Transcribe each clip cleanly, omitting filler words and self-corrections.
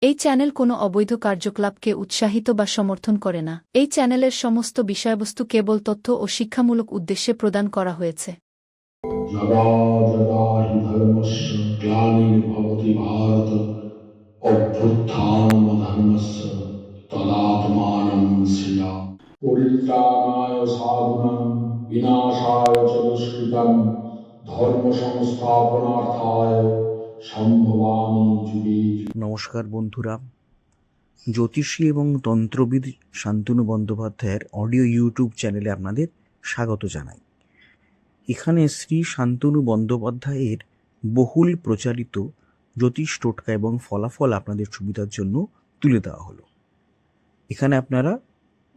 এই চ্যানেল কোনো অবৈধ কার্যকলাপকে উৎসাহিত বা সমর্থন করে না। এই চ্যানেলের সমস্ত বিষয়বস্তু কেবল তথ্য ও শিক্ষামূলক উদ্দেশ্যে প্রদান করা হয়েছে। যদা যদা হি ধর্মস্য গ্লানির্ভবতি ভারত অভ্যুত্থানমধর্মস্য তদাত্মানং সৃজামি। পরিত্রাণায় সাধুনাং বিনাশায় চ দুষ্কৃতং ধর্ম সংস্থাপনার্থায় সম্ভবামি যুগে যুগে। নমস্কার বন্ধুরা, জ্যোতিষী এবং তন্ত্রবিদ শান্তনু বন্দ্যোপাধ্যায়ের অডিও ইউটিউব চ্যানেলে আপনাদের স্বাগত জানাই। এখানে শ্রী শান্তনু বন্দ্যোপাধ্যায়ের বহুল প্রচারিত জ্যোতিষ টোটকা এবং ফলাফল আপনাদের সুবিধার জন্য তুলে দেওয়া হলো। এখানে আপনারা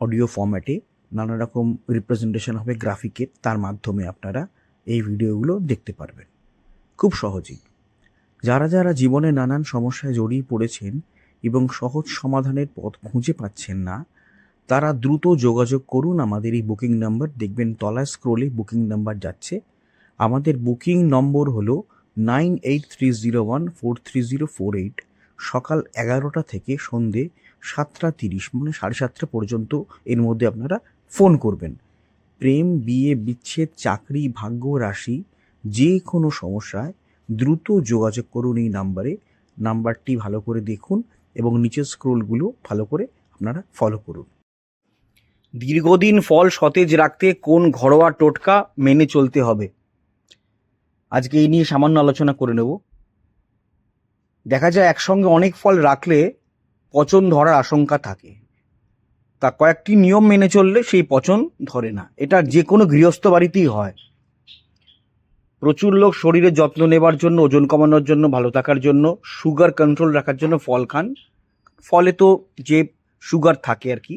অডিও ফরম্যাটে নানা রকম রিপ্রেজেন্টেশন হবে গ্রাফিকের, তার মাধ্যমে আপনারা এই ভিডিওগুলো দেখতে পারবেন খুব সহজেই। যারা যারা জীবনে নানান সমস্যায় জড়িয়ে পড়েছেন এবং সহজ সমাধানের পথ খুঁজে পাচ্ছেন না, তারা দ্রুত যোগাযোগ করুন আমাদের এই বুকিং নাম্বার। দেখবেন তলায় স্ক্রোলে বুকিং নাম্বার যাচ্ছে। আমাদের বুকিং নম্বর হলো 9830143048। সকাল 11টা থেকে সন্ধে 7:30 মানে 7:30 পর্যন্ত এর মধ্যে আপনারা ফোন করবেন। প্রেম, বিয়ে, বিচ্ছেদ, চাকরি, ভাগ্য, রাশি, যে কোনো সমস্যায় দ্রুত যোগাযোগ করুন এই নাম্বারে। নাম্বারটি ভালো করে দেখুন এবং নিচের স্ক্রোলগুলো ভালো করে আপনারা ফলো করুন। দীর্ঘদিন ফল সতেজ রাখতে কোন ঘরোয়া টোটকা মেনে চলতে হবে, আজকে এই নিয়ে সামান্য আলোচনা করে নেব। দেখা যায় একসঙ্গে অনেক ফল রাখলে পচন ধরার আশঙ্কা থাকে, তা কয়েকটি নিয়ম মেনে চললে সেই পচন ধরে না। এটা যে কোনো গৃহস্থ বাড়িতেই হয়। প্রচুর লোক শরীরের যত্ন নেবার জন্য, ওজন কমানোর জন্য, ভালো থাকার জন্য, সুগার কন্ট্রোল রাখার জন্য ফল খান। ফলে তো যে সুগার থাকে আর কি,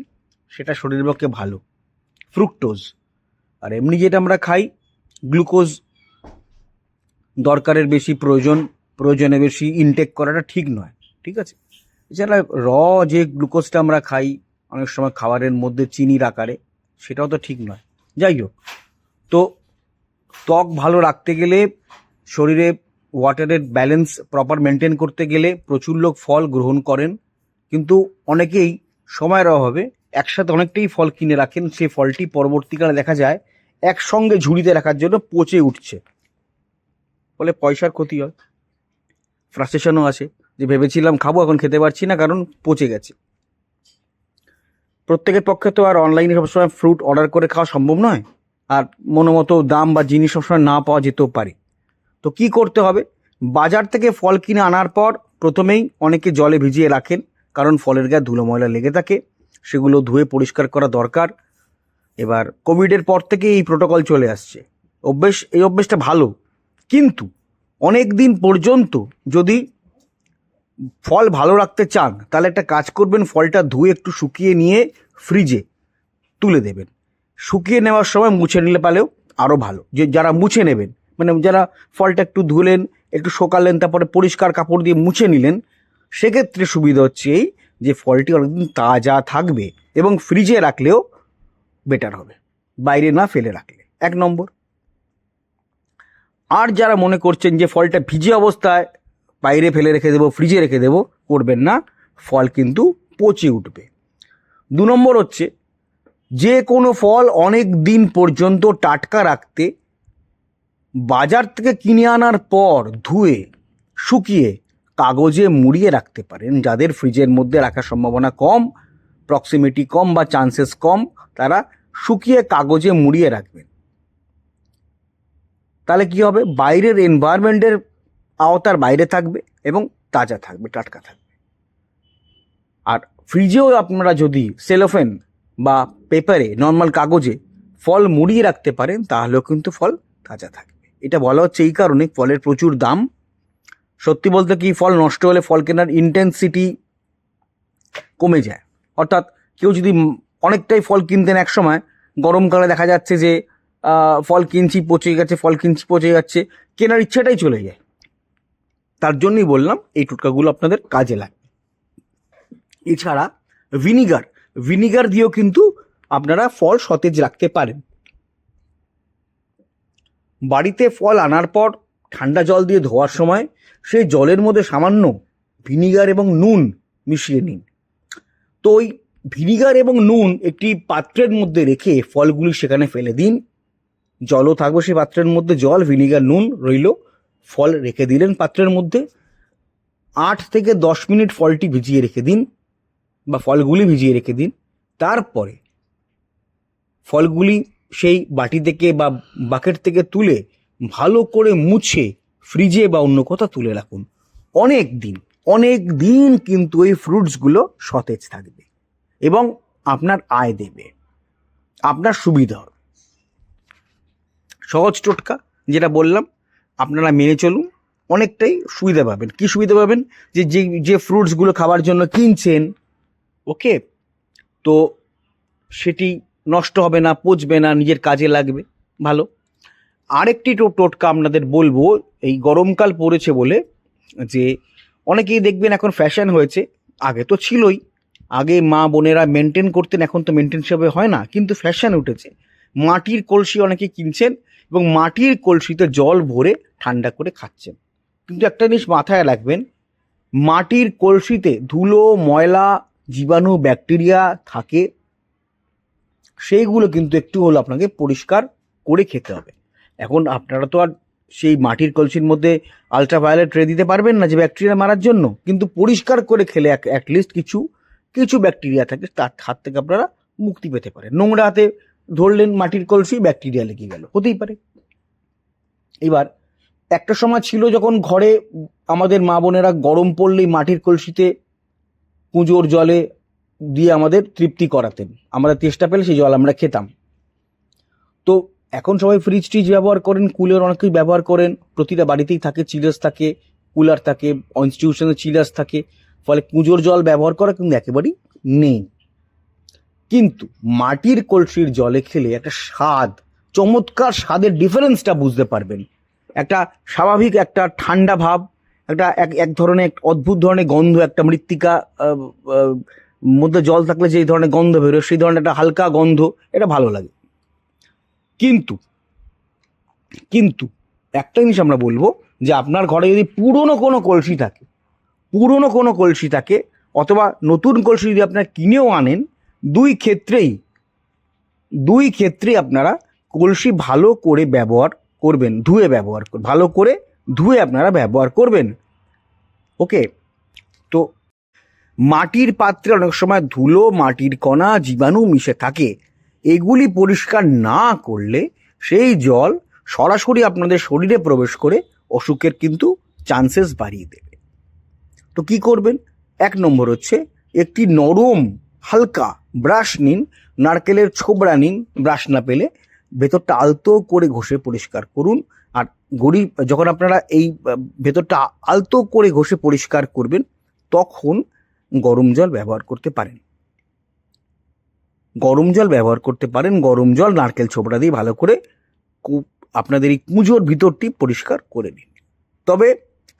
সেটা শরীরের পক্ষে ভালো, ফ্রুক্টোজ। আর এমনি যেটা আমরা খাই, গ্লুকোজ দরকারের বেশি, প্রয়োজনে বেশি ইনটেক করাটা ঠিক নয়, ঠিক আছে। এছাড়া যে গ্লুকোজটা আমরা খাই অনেক সময় খাবারের মধ্যে চিনির আকারে, সেটাও তো ঠিক নয়। যাই হোক, তো ত্বক ভালো রাখতে গেলে, শরীরে ওয়াটারের ব্যালেন্স প্রপার মেনটেন করতে গেলে প্রচুর লোক ফল গ্রহণ করেন, কিন্তু অনেকেই সময়ের অভাবে একসাথে অনেকটাই ফল কিনে রাখেন। সেই ফলটি পরবর্তীকালে দেখা যায় একসঙ্গে ঝুড়িতে রাখার জন্য পচে উঠছে, ফলে পয়সার ক্ষতি হয়, ফ্রাস্ট্রেশনও আসে যে ভেবেছিলাম খাবো, এখন খেতে পারছি না কারণ পচে গেছে। প্রত্যেকের পক্ষে তো আর অনলাইনে সবসময় ফ্রুট অর্ডার করে খাওয়া সম্ভব নয়, আর মনোমতো দাম বা জিনিস সবসময় না পাওয়া যেতেও পারে। তো কি করতে হবে, বাজার থেকে ফল কিনে আনার পর প্রথমেই অনেকে জলে ভিজিয়ে রাখেন, কারণ ফলের গায়ে ধুলো ময়লা লেগে থাকে, সেগুলো ধুয়ে পরিষ্কার করা দরকার। এবার কোভিডের পর থেকে এই প্রোটোকল চলে আসছে, এই অভ্যেসটা ভালো, কিন্তু অনেক দিন পর্যন্ত যদি ফল ভালো রাখতে চান তাহলে একটা কাজ করবেন, ফলটা ধুয়ে একটু শুকিয়ে নিয়ে ফ্রিজে তুলে দেবেন। শুকিয়ে নেওয়ার সময় মুছে নিলে পারেও আরও ভালো। যে যারা মুছে নেবেন, মানে যারা ফলটা একটু ধুলেন, একটু শোকালেন, তারপরে পরিষ্কার কাপড় দিয়ে মুছে নিলেন, সেক্ষেত্রে সুবিধা হচ্ছে এই যে ফলটি অনেকদিন তাজা থাকবে এবং ফ্রিজে রাখলেও বেটার হবে, বাইরে না ফেলে রাখলে। 1 নম্বর। আর যারা মনে করছেন যে ফলটা ভিজে অবস্থায় বাইরে ফেলে রেখে দেবো, ফ্রিজে রেখে দেবো, করবেন না, ফল কিন্তু পচে উঠবে। 2 নম্বর হচ্ছে, যে কোনো ফল অনেক দিন পর্যন্ত টাটকা রাখতে বাজার থেকে কিনে আনার পর ধুয়ে শুকিয়ে কাগজে মুড়িয়ে রাখতে পারেন। যাদের ফ্রিজের মধ্যে রাখার সম্ভাবনা কম, প্রক্সিমিটি কম বা চান্সেস কম, তারা শুকিয়ে কাগজে মুড়িয়ে রাখবেন। তাহলে কি হবে, বাইরের এনভায়রনমেন্টের আওতার বাইরে থাকবে এবং তাজা থাকবে, টাটকা থাকবে। আর ফ্রিজেও আপনারা যদি সেলোফেন বা পেপারে, নর্মাল কাগজে ফল মুড়িয়ে রাখতে পারেন, তাহলেও কিন্তু ফল তাজা থাকবে। এটা বলা হচ্ছে এই কারণে, ফলের প্রচুর দাম। সত্যি বলতে কি, ফল নষ্ট হলে ফল কেনার ইন্টেন্সিটি কমে যায়। অর্থাৎ কেউ যদি অনেকটাই ফল কিনতেন এক সময়, গরমকালে দেখা যাচ্ছে যে ফল কিনছি পচে যাচ্ছে, কেনার ইচ্ছাটাই চলে যায়। তার জন্যই বললাম এই টোটকাগুলো আপনাদের কাজে লাগবে। এছাড়া ভিনিগার দিয়েও কিন্তু আপনারা ফল সতেজ রাখতে পারেন। বাড়িতে ফল আনার পর ঠান্ডা জল দিয়ে ধোয়ার সময় সেই জলের মধ্যে সামান্য ভিনিগার এবং নুন মিশিয়ে নিন। তো ওই ভিনিগার এবং নুন একটি পাত্রের মধ্যে রেখে ফলগুলি সেখানে ফেলে দিন। জলও থাকবে সেই পাত্রের মধ্যে, জল, ভিনিগার, নুন রইল, ফল রেখে দিলেন পাত্রের মধ্যে। 8 থেকে 10 মিনিট ফলটি ভিজিয়ে রেখে দিন বা ফলগুলি ভিজিয়ে রেখে দিন। তারপরে ফলগুলি সেই বাটি থেকে বা বাকেট থেকে তুলে ভালো করে মুছে ফ্রিজে বা অন্য কোথাও তুলে রাখুন। অনেক দিন কিন্তু এই ফ্রুটসগুলো সতেজ থাকবে এবং আপনার আয় দেবে, আপনার সুবিধা হবে। সহজ টোটকা যেটা বললাম, আপনারা মেনে চলুন, অনেকটাই সুবিধা পাবেন। কি সুবিধা পাবেন? যে যে ফ্রুটসগুলো খাবার জন্য কিনছেন, ওকে, তো সেটি নষ্ট হবে না, পচবে না, নিজের কাজে লাগবে, ভালো। আরেকটি টোটকা আপনাদের বলবো, এই গরমকাল পড়েছে বলে, যে অনেকেই দেখবেন এখন ফ্যাশন হয়েছে, আগে তো ছিলই, আগে মা বোনেরা মেনটেন করতেন, এখন তো মেনটেন সেভাবে হয় না, কিন্তু ফ্যাশন উঠেছে। মাটির কলসি অনেকে কিনছেন এবং মাটির কলসিতে জল ভরে ঠান্ডা করে খাচ্ছেন। কিন্তু একটা জিনিস মাথায় রাখবেন, মাটির কলসিতে ধুলো, ময়লা, জীবাণু, ব্যাকটেরিয়া থাকে, সেইগুলো কিন্তু একটু হলো আপনাকে পরিষ্কার করে খেতে হবে। এখন আপনারা তো আর সেই মাটির কলসির মধ্যে আলট্রাভায়োলেট রে দিতে পারবেন না যে ব্যাকটেরিয়া মারার জন্য, কিন্তু পরিষ্কার করে খেলে অ্যাটলিস্ট কিছু ব্যাকটেরিয়া থাকে, তার হাত থেকে আপনারা মুক্তি পেতে পারেন। নোংরা হাতে ধরলেন মাটির কলসি, ব্যাকটেরিয়া লেগে গেল, হতেই পারে। এবার একটা সময় ছিল যখন ঘরে আমাদের মা বোনেরা গরম পড়লেই মাটির কলসিতে পুজোর জলে দিয়ে আমাদের তৃপ্তি করাতেন, আমরা তেষ্টা পেলে সেই জল আমরা খেতাম। তো এখন সবাই ফ্রিজ ট্রিজ ব্যবহার করেন, কুলার অনেক কিছু ব্যবহার করেন, প্রতিটা বাড়িতেই থাকে, চিলার্স থাকে, কুলার থাকে, ইনস্টিটিউশনে চিলার্স থাকে, ফলে পুজোর জল ব্যবহার করা কিন্তু একেবারেই নেই। কিন্তু মাটির কলসির জলে খেলে একটা স্বাদ, চমৎকার স্বাদের ডিফারেন্সটা বুঝতে পারবেন। একটা স্বাভাবিক একটা ঠান্ডা ভাব, একটা এক ধরনের অদ্ভুত ধরনের গন্ধ, একটা মৃত্তিকা মধ্যে জল থাকলে যে ধরনের গন্ধ বেরোয়, সেই ধরনের একটা হালকা গন্ধ, এটা ভালো লাগে। কিন্তু একটা জিনিস আমরা বলবো, যে আপনার ঘরে যদি পুরনো কোনো কলসি থাকে অথবা নতুন কলসি যদি আপনারা কিনেও আনেন, দুই ক্ষেত্রেই আপনারা কলসি ভালো করে ব্যবহার করবেন, ভালো করে ধুয়ে আপনারা ব্যবহার করবেন, ওকে। তো মাটির পাত্রে অনেক সময় ধুলো, মাটির কণা, জীবাণু মিশে থাকে, এগুলি পরিষ্কার না করলে সেই জল সরাসরি আপনাদের শরীরে প্রবেশ করে অসুখের কিন্তু চান্সেস বাড়িয়ে দেবে। তো কি করবেন? 1 নম্বর হচ্ছে, একটি নরম হালকা ব্রাশ নিন, নারকেলের ছোবড়া নিন, ব্রাশ না পেলে ভেতরটা আলতো করে ঘষে পরিষ্কার করুন। আর যখন আপনারা এই ভেতরটা আলতো করে ঘষে পরিষ্কার করবেন, তখন গরম জল ব্যবহার করতে পারেন। গরম জল নারকেল ছোবড়া দিয়ে ভালো করে আপনাদের এই কুঁজোর ভিতরটি পরিষ্কার করে নিন। তবে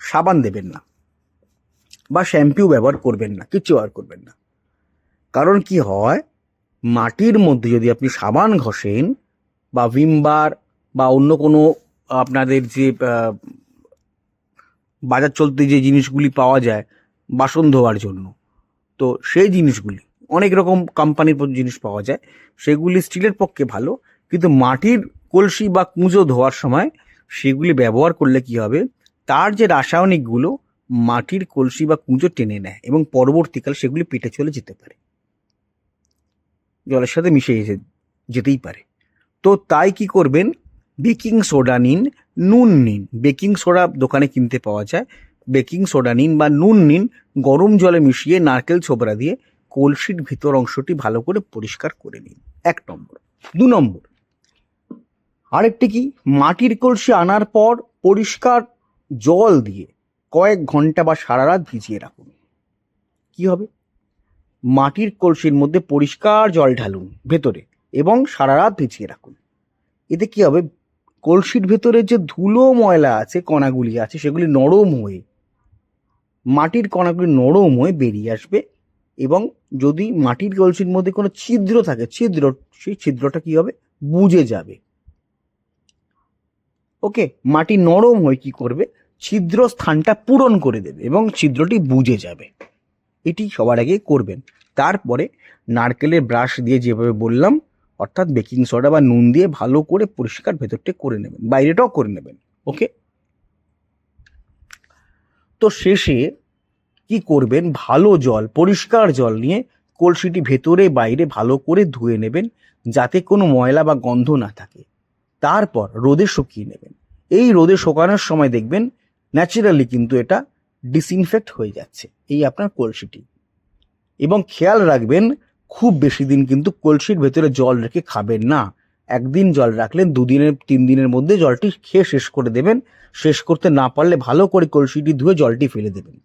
সাবান দেবেন না বা শ্যাম্পু ব্যবহার করবেন না, কিচ্ছু ব্যবহার করবেন না। কারণ কি হয়, মাটির মধ্যে যদি আপনি সাবান ঘষেন বা ভিম বার বা অন্য কোনো আপনাদের যে বাজার চলতে যে জিনিসগুলি পাওয়া যায় বাসন ধোয়ার জন্য, তো সেই জিনিসগুলি অনেক রকম কোম্পানির জিনিস পাওয়া যায়, সেগুলি স্টিলের পক্ষে ভালো, কিন্তু মাটির কলসি বা কুঁজো ধোয়ার সময় সেগুলি ব্যবহার করলে কি হবে, তার যে রাসায়নিকগুলো মাটির কলসি বা কুঁজো টেনে নেয় এবং পরবর্তীকাল সেগুলি পেটে চলে যেতে পারে, জলের সাথে মিশে যেতেই পারে। তো তাই কি করবেন, বেকিং সোডা নিন, নুন নিন, বেকিং সোডা দোকানে কিনতে পাওয়া যায়, বেকিং সোডা নিন বা নুন নিন, গরম জলে মিশিয়ে নারকেল ছোবড়া দিয়ে কলসির ভিতর অংশটি ভালো করে পরিষ্কার করে নিন। 1 নম্বর। 2 নম্বর, আরেকটি কি, মাটির কলসি আনার পর পরিষ্কার জল দিয়ে কয়েক ঘন্টা বা সারা রাত ভিজিয়ে রাখুন। কি হবে, মাটির কলসির মধ্যে পরিষ্কার জল ঢালুন ভেতরে এবং সারা রাত ভিজিয়ে রাখুন। এতে কি হবে, কলসির ভেতরে যে ধুলো ময়লা আছে, কণাগুলি আছে, সেগুলি মাটির কণাগুলি নরম হয়ে বেরিয়ে আসবে। এবং যদি মাটির কলসির মধ্যে কোনো ছিদ্র থাকে, সেই ছিদ্রটা কি হবে, বুজে যাবে, ওকে। মাটি নরম হয়ে কি করবে, ছিদ্র স্থানটা পূরণ করে দেবে এবং ছিদ্রটি বুজে যাবে। এটি সবার আগে করবেন। তারপরে নারকেলের ব্রাশ দিয়ে যেভাবে বললাম, অর্থাৎ বেকিং সোডা বা নুন দিয়ে ভালো করে পরিষ্কার ভেতরটা করে নেবেন, বাইরেটাও করে নেবেন। ওকে, তো শেষে কি করবেন, ভালো জল, পরিষ্কার জল নিয়ে কলসিটি ভেতরে বাইরে ভালো করে ধুয়ে নেবেন, যাতে কোনো ময়লা বা গন্ধ না থাকে। তারপর রোদে শুকিয়ে নেবেন। এই রোদে শুকানোর সময় দেখবেন ন্যাচারালি কিন্তু এটা ডিসইনফেক্ট হয়ে যাচ্ছে এই আপনার কলসিটি। এবং খেয়াল রাখবেন, খুব বেশি দিন কিন্তু কলসির ভেতরে জল রেখে খাবেন না। একদিন জল রাখলেন, 2 দিনের 3 দিনের মধ্যে জলটি খেয়ে শেষ করে দেবেন। শেষ করতে না পারলে ভালো করে কলসিটি ধুয়ে জলটি ফেলে দেবেন।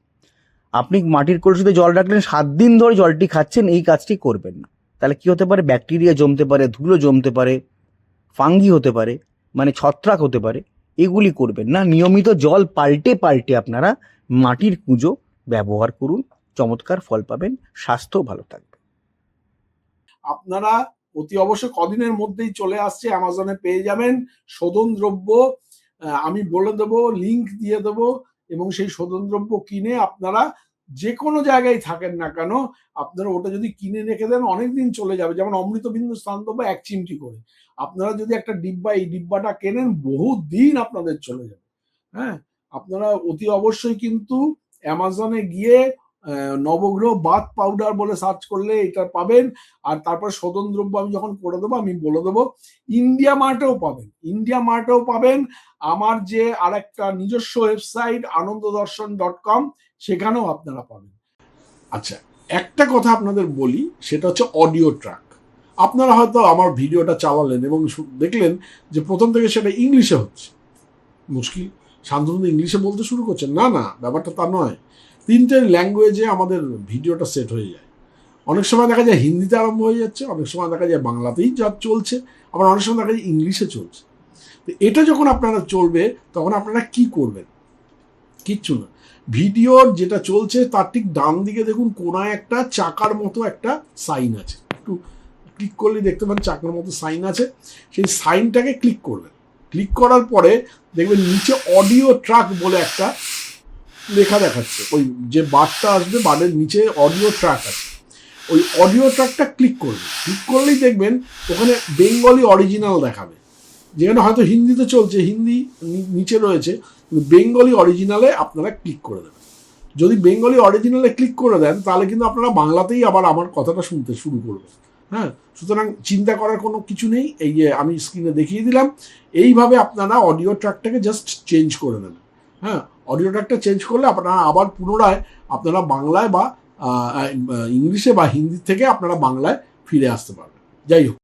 আপনি মাটির কলসিতে জল রাখলেন, 7 দিন ধরে জলটি খাচ্ছেন, এই কাজটি করবেন না। তাহলে কি হতে পারে, ব্যাকটেরিয়া জমতে পারে, ধুলো জমতে পারে, ফাঙ্গি হতে পারে, মানে ছত্রাক হতে পারে। এগুলি করবেন না। নিয়মিত জল পাল্টে পাল্টে আপনারা মাটির কুঁজো ব্যবহার করুন, চমৎকার ফল পাবেন, স্বাস্থ্য ভালো থাকবে। আপনারা অতি অবশ্যই কদিনের মধ্যেই চলে আসছে, অ্যামাজনে পেয়ে যাবেন শোধন দ্রব্য। আমি বলে দেবো, লিংক দিয়ে দেবো, এবং সেই শোধন দ্রব্য কিনে আপনারা যে কোনো জায়গায় থাকেন না কেন, আপনারা ওটা যদি কিনে রেখে দেন অনেকদিন চলে যাবে। যেমন অমৃতবিন্দু স্নান দ্রব্য 1 চিমটি করে, আপনারা যদি একটা ডিব্বা, এই ডিব্বাটা কেনেন, বহু দিন আপনাদের চলে যাবে। হ্যাঁ, আপনারা অতি অবশ্যই কিন্তু অ্যামাজনে গিয়ে নবগ্রহ বাথ পাউডার বলে সার্চ করলে এটা পাবেন। আর তারপর শোধন দ্রব্য আমি যখন করে দেবো, আমি বলে দেবো ইন্ডিয়া মার্টেও পাবেন, ইন্ডিয়া মার্টেও পাবেন। আমার যে আরেকটা নিজস্ব ওয়েবসাইট ananddarshan.com, সেখানেও আপনারা পাবেন। আচ্ছা, একটা কথা আপনাদের বলি, সেটা হচ্ছে অডিও ট্র্যাক। আপনারা হয়তো আমার ভিডিওটা চালালেন এবং দেখলেন যে প্রথম থেকে সেটা ইংলিশে হচ্ছে। মুশকিল, শান্তনু ইংলিশে বলতে শুরু করছেন। না না, ব্যাপারটা তা নয়। 3টে ল্যাঙ্গুয়েজে আমাদের ভিডিওটা সেট হয়ে যায়। অনেক সময় দেখা যায় হিন্দিতে আরম্ভ হয়ে যাচ্ছে, অনেক সময় দেখা যায় বাংলাতেই যা চলছে, আবার অনেক সময় দেখা যায় ইংলিশে চলছে। তো এটা যখন আপনারা চলবে, তখন আপনারা কি করবেন? কিচ্ছু না, ভিডিওর যেটা চলছে তার ঠিক ডান দিকে দেখুন কোনায় একটা চাকার মতো একটা সাইন আছে, একটু ক্লিক করলে দেখতে পাবেন চাকার মতো সাইন আছে। সেই সাইনটাকে ক্লিক করবেন। ক্লিক করার পরে দেখবেন নিচে অডিও ট্র্যাক বলে একটা লেখা দেখাচ্ছে। ওই যে বারটা আসবে, বারের নিচে অডিও ট্র্যাক আছে, ওই অডিও ট্র্যাকটা ক্লিক করবেন। ক্লিক করলেই দেখবেন ওখানে বেঙ্গলি অরিজিনাল দেখাবে। যেখানে হয়তো হিন্দিতে চলছে, হিন্দি নিচে রয়েছে, কিন্তু বেঙ্গলি অরিজিনালে আপনারা ক্লিক করে দেবেন। যদি বেঙ্গলি অরিজিনালে ক্লিক করে দেন, তাহলে কিন্তু আপনারা বাংলাতেই আবার আমার কথাটা শুনতে শুরু করবেন। হ্যাঁ, সুতরাং চিন্তা করার কোনো কিছু নেই। এই যে আমি স্ক্রিনে দেখিয়ে দিলাম, এইভাবে আপনারা অডিও ট্র্যাকটাকে জাস্ট চেঞ্জ করে নেবেন। হ্যাঁ, অডিও ট্র্যাকটা চেঞ্জ করলে আপনারা আবার পুনরায় আপনারা বাংলায় বা ইংলিশে বা হিন্দি থেকে আপনারা বাংলায় ফিরে আসতে পারবেন। যাই হোক।